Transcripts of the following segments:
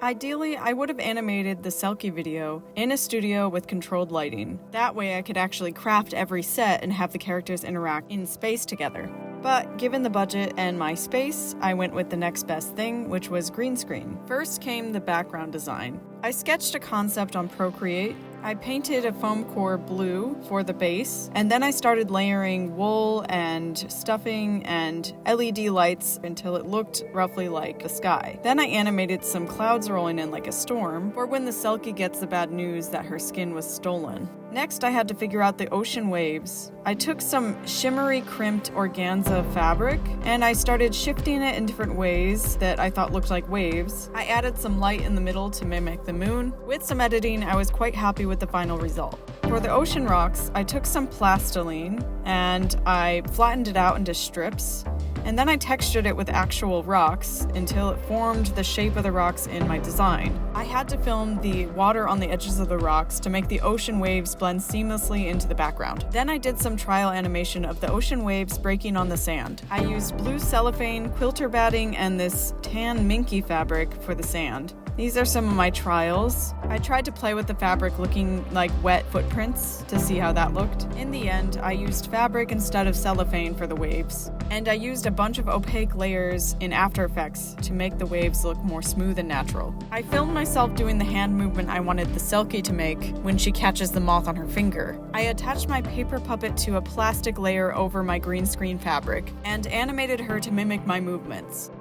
Ideally, I would have animated the Selkie video in a studio with controlled lighting. That way I could actually craft every set and have the characters interact in space together. But given the budget and my space, I went with the next best thing, which was green screen. First came the background design. I sketched a concept on Procreate. I painted a foam core blue for the base, and then I started layering wool and stuffing and LED lights until it looked roughly like the sky. Then I animated some clouds rolling in like a storm, for when the Selkie gets the bad news that her skin was stolen. Next, I had to figure out the ocean waves. I took some shimmery crimped organza fabric, and I started shifting it in different ways that I thought looked like waves. I added some light in the middle to mimic the moon. With some editing, I was quite happy with the final result. For the ocean rocks, I took some plastiline, and I flattened it out into strips, and then I textured it with actual rocks until it formed the shape of the rocks in my design. I had to film the water on the edges of the rocks to make the ocean waves blend seamlessly into the background. Then I did some trial animation of the ocean waves breaking on the sand. I used blue cellophane, quilter batting, and this tan minky fabric for the sand. These are some of my trials. I tried to play with the fabric looking like wet footprints to see how that looked. In the end, I used fabric instead of cellophane for the waves. And I used a bunch of opaque layers in After Effects to make the waves look more smooth and natural. I filmed myself doing the hand movement I wanted the Selkie to make when she catches the moth on her finger. I attached my paper puppet to a plastic layer over my green screen fabric and animated her to mimic my movements.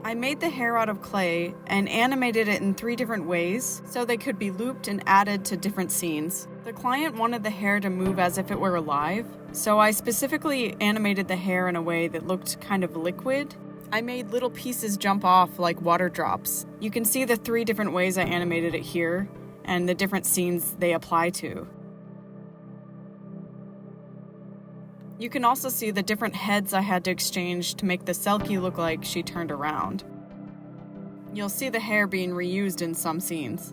I made the hair out of clay and animated it in 3 different ways so they could be looped and added to different scenes. The client wanted the hair to move as if it were alive, so I specifically animated the hair in a way that looked kind of liquid. I made little pieces jump off like water drops. You can see the 3 different ways I animated it here and the different scenes they apply to. You can also see the different heads I had to exchange to make the Selkie look like she turned around. You'll see the hair being reused in some scenes.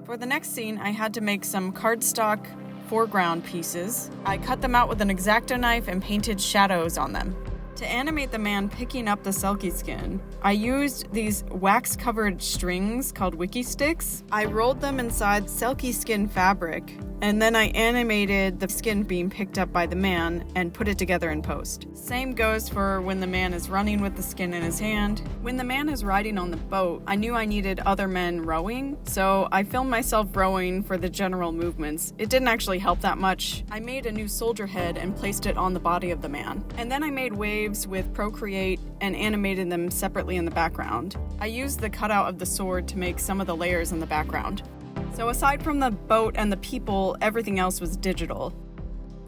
For the next scene, I had to make some cardstock foreground pieces. I cut them out with an X-Acto knife and painted shadows on them. To animate the man picking up the Selkie skin, I used these wax-covered strings called wiki sticks. I rolled them inside Selkie skin fabric, and then I animated the skin being picked up by the man and put it together in post. Same goes for when the man is running with the skin in his hand. When the man is riding on the boat, I knew I needed other men rowing, so I filmed myself rowing for the general movements. It didn't actually help that much. I made a new soldier head and placed it on the body of the man. And then I made waves with Procreate and animated them separately in the background. I used the cutout of the sword to make some of the layers in the background. So aside from the boat and the people, everything else was digital.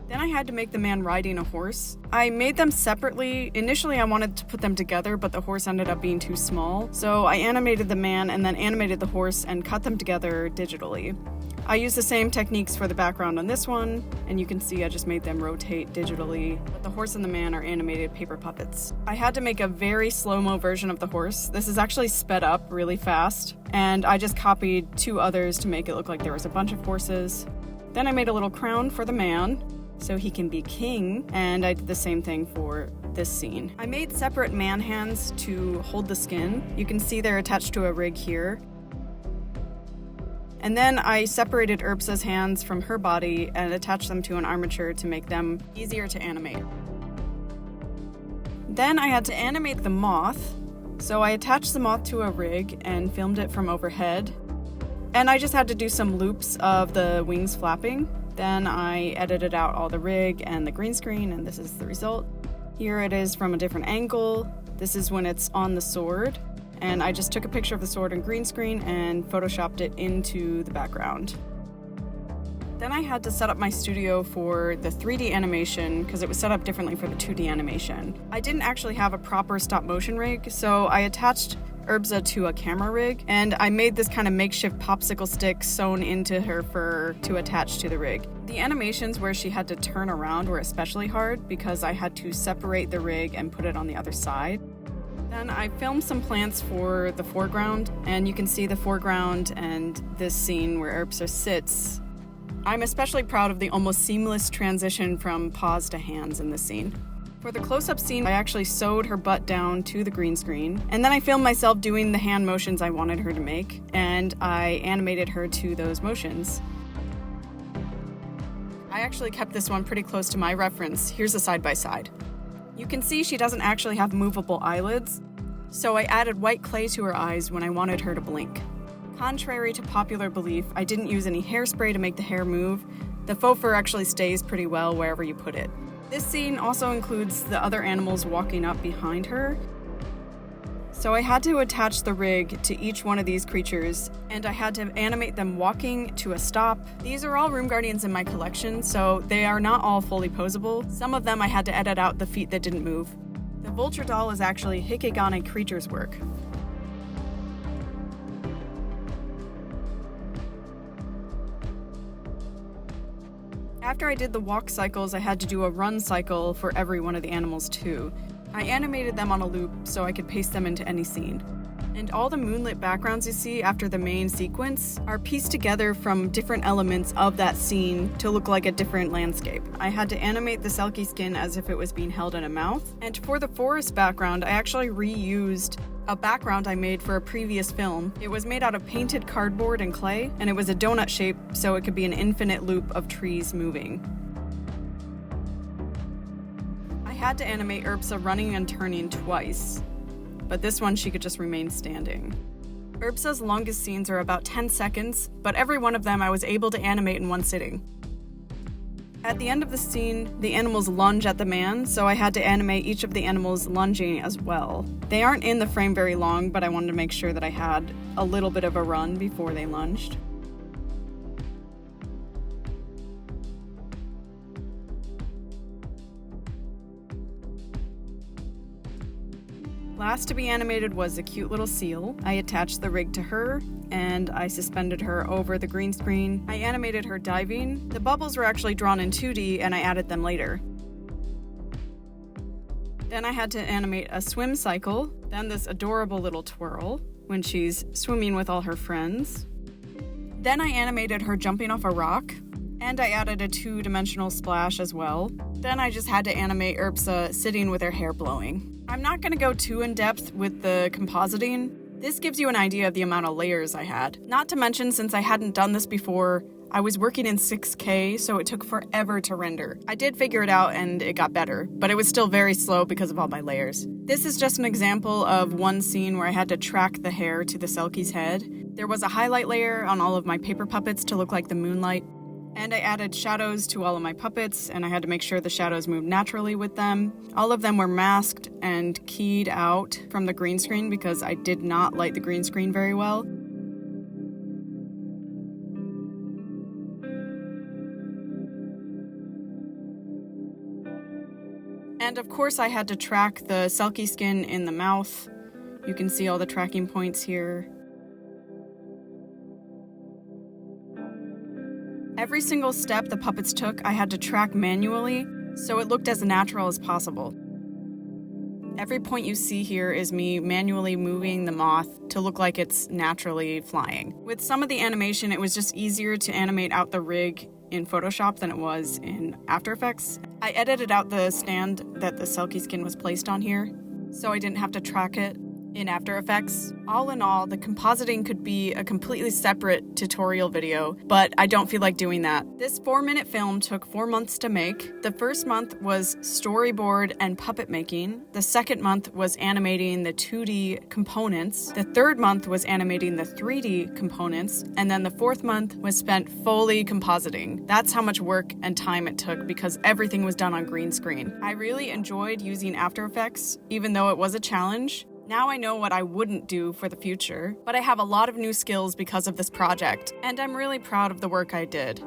Then I had to make the man riding a horse. I made them separately. Initially I wanted to put them together, but the horse ended up being too small. So I animated the man and then animated the horse and cut them together digitally. I used the same techniques for the background on this one, and you can see I just made them rotate digitally, but the horse and the man are animated paper puppets. I had to make a very slow-mo version of the horse. This is actually sped up really fast, and I just copied 2 others to make it look like there was a bunch of horses. Then I made a little crown for the man, so he can be king, and I did the same thing for this scene. I made separate man hands to hold the skin. You can see they're attached to a rig here. And then I separated Urbsa's hands from her body and attached them to an armature to make them easier to animate. Then I had to animate the moth, so I attached the moth to a rig and filmed it from overhead. And I just had to do some loops of the wings flapping. Then I edited out all the rig and the green screen, and this is the result. Here it is from a different angle. This is when it's on the sword. And I just took a picture of the sword in green screen and photoshopped it into the background. Then I had to set up my studio for the 3D animation because it was set up differently for the 2D animation. I didn't actually have a proper stop motion rig, so I attached Urbsa to a camera rig, and I made this kind of makeshift popsicle stick sewn into her fur to attach to the rig. The animations where she had to turn around were especially hard because I had to separate the rig and put it on the other side. Then I filmed some plants for the foreground, and you can see the foreground and this scene where Urbsa sits. I'm especially proud of the almost seamless transition from paws to hands in this scene. For the close-up scene, I actually sewed her butt down to the green screen, and then I filmed myself doing the hand motions I wanted her to make, and I animated her to those motions. I actually kept this one pretty close to my reference. Here's a side-by-side. You can see she doesn't actually have movable eyelids, so I added white clay to her eyes when I wanted her to blink. Contrary to popular belief, I didn't use any hairspray to make the hair move. The faux fur actually stays pretty well wherever you put it. This scene also includes the other animals walking up behind her. So I had to attach the rig to each one of these creatures, and I had to animate them walking to a stop. These are all room guardians in my collection, so they are not all fully posable. Some of them I had to edit out the feet that didn't move. The vulture doll is actually Hikegane Creatures work. After I did the walk cycles, I had to do a run cycle for every one of the animals too. I animated them on a loop so I could paste them into any scene. And all the moonlit backgrounds you see after the main sequence are pieced together from different elements of that scene to look like a different landscape. I had to animate the Selkie skin as if it was being held in a mouth. And for the forest background, I actually reused a background I made for a previous film. It was made out of painted cardboard and clay, and it was a donut shape so it could be an infinite loop of trees moving. I had to animate Urbsa running and turning twice, but this one she could just remain standing. Urbsa's longest scenes are about 10 seconds, but every one of them I was able to animate in one sitting. At the end of the scene, the animals lunge at the man, so I had to animate each of the animals lunging as well. They aren't in the frame very long, but I wanted to make sure that I had a little bit of a run before they lunged. Last to be animated was a cute little seal. I attached the rig to her, and I suspended her over the green screen. I animated her diving. The bubbles were actually drawn in 2D, and I added them later. Then I had to animate a swim cycle, then this adorable little twirl when she's swimming with all her friends. Then I animated her jumping off a rock, and I added a 2-dimensional splash as well. Then I just had to animate Urbsa sitting with her hair blowing. I'm not going to go too in-depth with the compositing. This gives you an idea of the amount of layers I had. Not to mention, since I hadn't done this before, I was working in 6K, so it took forever to render. I did figure it out and it got better, but it was still very slow because of all my layers. This is just an example of one scene where I had to track the hair to the Selkie's head. There was a highlight layer on all of my paper puppets to look like the moonlight. And I added shadows to all of my puppets, and I had to make sure the shadows moved naturally with them. All of them were masked and keyed out from the green screen because I did not light the green screen very well. And of course I had to track the Selkie skin in the mouth. You can see all the tracking points here. Every single step the puppets took, I had to track manually, so it looked as natural as possible. Every point you see here is me manually moving the moth to look like it's naturally flying. With some of the animation, it was just easier to animate out the rig in Photoshop than it was in After Effects. I edited out the stand that the Selkie skin was placed on here, so I didn't have to track it in After Effects. All in all, the compositing could be a completely separate tutorial video, but I don't feel like doing that. This 4-minute film took 4 months to make. The first month was storyboard and puppet making. The second month was animating the 2D components. The third month was animating the 3D components. And then the fourth month was spent fully compositing. That's how much work and time it took because everything was done on green screen. I really enjoyed using After Effects, even though it was a challenge. Now I know what I wouldn't do for the future, but I have a lot of new skills because of this project, and I'm really proud of the work I did.